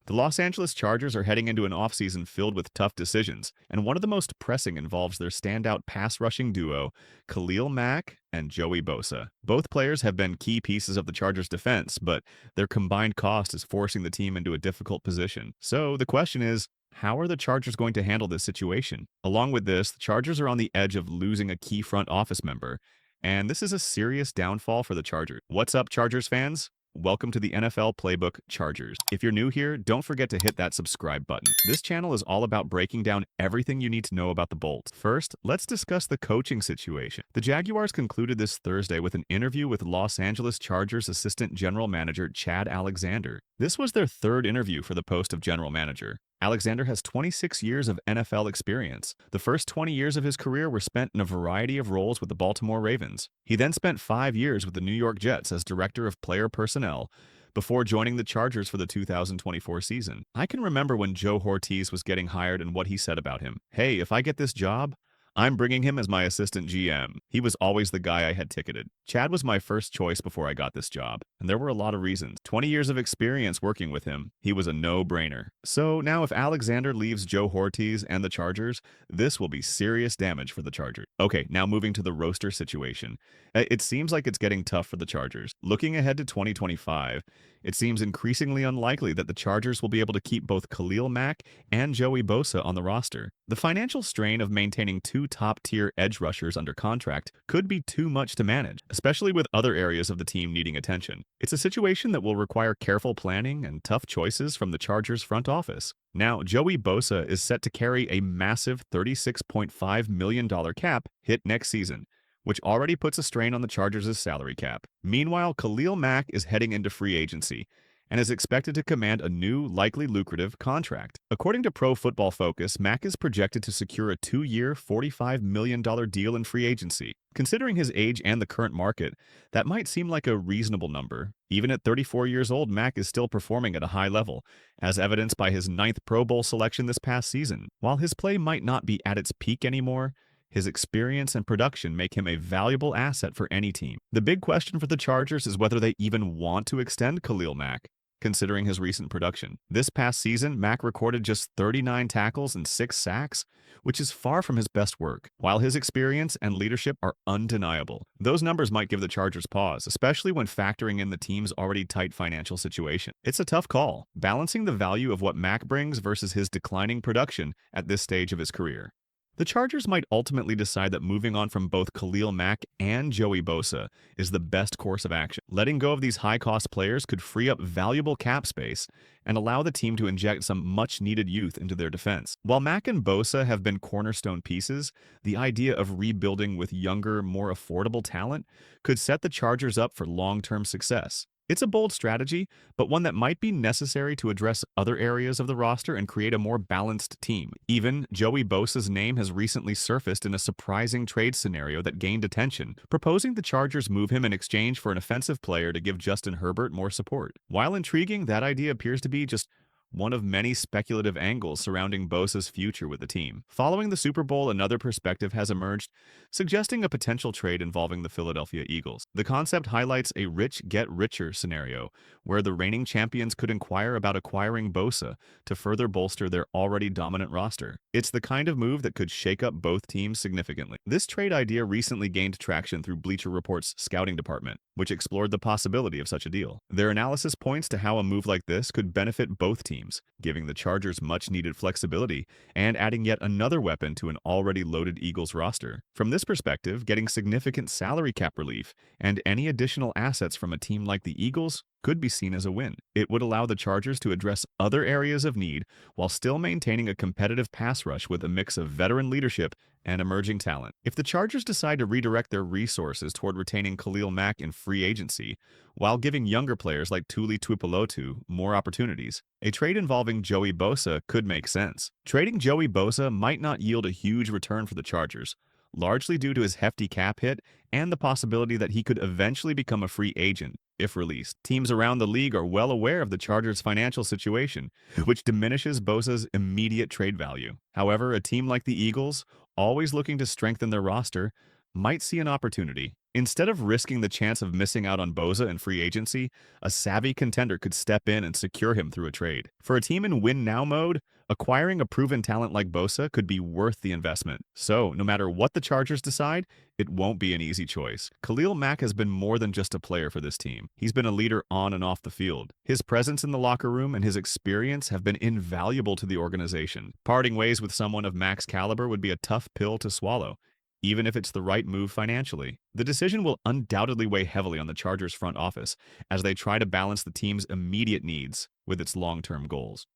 The Los Angeles Chargers are heading into an offseason filled with tough decisions, and one of the most pressing involves their standout pass rushing duo, Khalil Mack and Joey Bosa. Both players have been key pieces of the Chargers' defense, but their combined cost is forcing the team into a difficult position. So the question is, how are the Chargers going to handle this situation? Along with this, the Chargers are on the edge of losing a key front office member, and this is a serious downfall for the Chargers. What's up, Chargers fans? Welcome to the NFL Playbook Chargers. If you're new here, don't forget to hit that subscribe button. This channel is all about breaking down everything you need to know about the Bolts. First, let's discuss the coaching situation. The Jaguars concluded this Thursday with an interview with Los Angeles Chargers assistant general manager Chad Alexander. This was their third interview for the post of general manager. Alexander has 26 years of NFL experience. The first 20 years of his career were spent in a variety of roles with the Baltimore Ravens. He then spent 5 years with the New York Jets as director of player personnel before joining the Chargers for the 2024 season. I can remember when Joe Hortiz was getting hired and what he said about him. "Hey, if I get this job, I'm bringing him as my assistant GM. He was always the guy I had ticketed." Chad was my first choice before I got this job, and there were a lot of reasons. 20 years of experience working with him, he was a no-brainer. So now if Alexander leaves Joe Hortiz and the Chargers, this will be serious damage for the Chargers. Okay, now moving to the roster situation. It seems like it's getting tough for the Chargers. Looking ahead to 2025, it seems increasingly unlikely that the Chargers will be able to keep both Khalil Mack and Joey Bosa on the roster. The financial strain of maintaining two top-tier edge rushers under contract could be too much to manage, especially with other areas of the team needing attention. It's a situation that will require careful planning and tough choices from the Chargers front office. Now, Joey Bosa is set to carry a massive $36.5 million cap hit next season, which already puts a strain on the Chargers' salary cap. Meanwhile, Khalil Mack is heading into free agency and is expected to command a new, likely lucrative contract. According to Pro Football Focus, Mack is projected to secure a 2-year, $45 million deal in free agency. Considering his age and the current market, that might seem like a reasonable number. Even at 34 years old, Mack is still performing at a high level, as evidenced by his 9th Pro Bowl selection this past season. While his play might not be at its peak anymore, his experience and production make him a valuable asset for any team. The big question for the Chargers is whether they even want to extend Khalil Mack, considering his recent production. This past season, Mack recorded just 39 tackles and 6 sacks, which is far from his best work. While his experience and leadership are undeniable, those numbers might give the Chargers pause, especially when factoring in the team's already tight financial situation. It's a tough call, balancing the value of what Mack brings versus his declining production at this stage of his career. The Chargers might ultimately decide that moving on from both Khalil Mack and Joey Bosa is the best course of action. Letting go of these high-cost players could free up valuable cap space and allow the team to inject some much-needed youth into their defense. While Mack and Bosa have been cornerstone pieces, the idea of rebuilding with younger, more affordable talent could set the Chargers up for long-term success. It's a bold strategy, but one that might be necessary to address other areas of the roster and create a more balanced team. Even Joey Bosa's name has recently surfaced in a surprising trade scenario that gained attention, proposing the Chargers move him in exchange for an offensive player to give Justin Herbert more support. While intriguing, that idea appears to be just one of many speculative angles surrounding Bosa's future with the team. Following the Super Bowl, another perspective has emerged, suggesting a potential trade involving the Philadelphia Eagles. The concept highlights a rich-get-richer scenario, where the reigning champions could inquire about acquiring Bosa to further bolster their already dominant roster. It's the kind of move that could shake up both teams significantly. This trade idea recently gained traction through Bleacher Report's scouting department, which explored the possibility of such a deal. Their analysis points to how a move like this could benefit both teams, giving the Chargers much-needed flexibility and adding yet another weapon to an already loaded Eagles roster. From this perspective, getting significant salary cap relief and any additional assets from a team like the Eagles could be seen as a win. It would allow the Chargers to address other areas of need while still maintaining a competitive pass rush with a mix of veteran leadership and emerging talent. If the Chargers decide to redirect their resources toward retaining Khalil Mack in free agency, while giving younger players like Tuli Tuipulotu more opportunities, a trade involving Joey Bosa could make sense. Trading Joey Bosa might not yield a huge return for the Chargers, largely due to his hefty cap hit and the possibility that he could eventually become a free agent if released. Teams around the league are well aware of the Chargers' financial situation, which diminishes Bosa's immediate trade value. However, a team like the Eagles, always looking to strengthen their roster, might see an opportunity. Instead of risking the chance of missing out on Bosa in free agency, a savvy contender could step in and secure him through a trade. For a team in win-now mode, acquiring a proven talent like Bosa could be worth the investment. So, no matter what the Chargers decide, it won't be an easy choice. Khalil Mack has been more than just a player for this team. He's been a leader on and off the field. His presence in the locker room and his experience have been invaluable to the organization. Parting ways with someone of Mack's caliber would be a tough pill to swallow, even if it's the right move financially. The decision will undoubtedly weigh heavily on the Chargers front office as they try to balance the team's immediate needs with its long-term goals.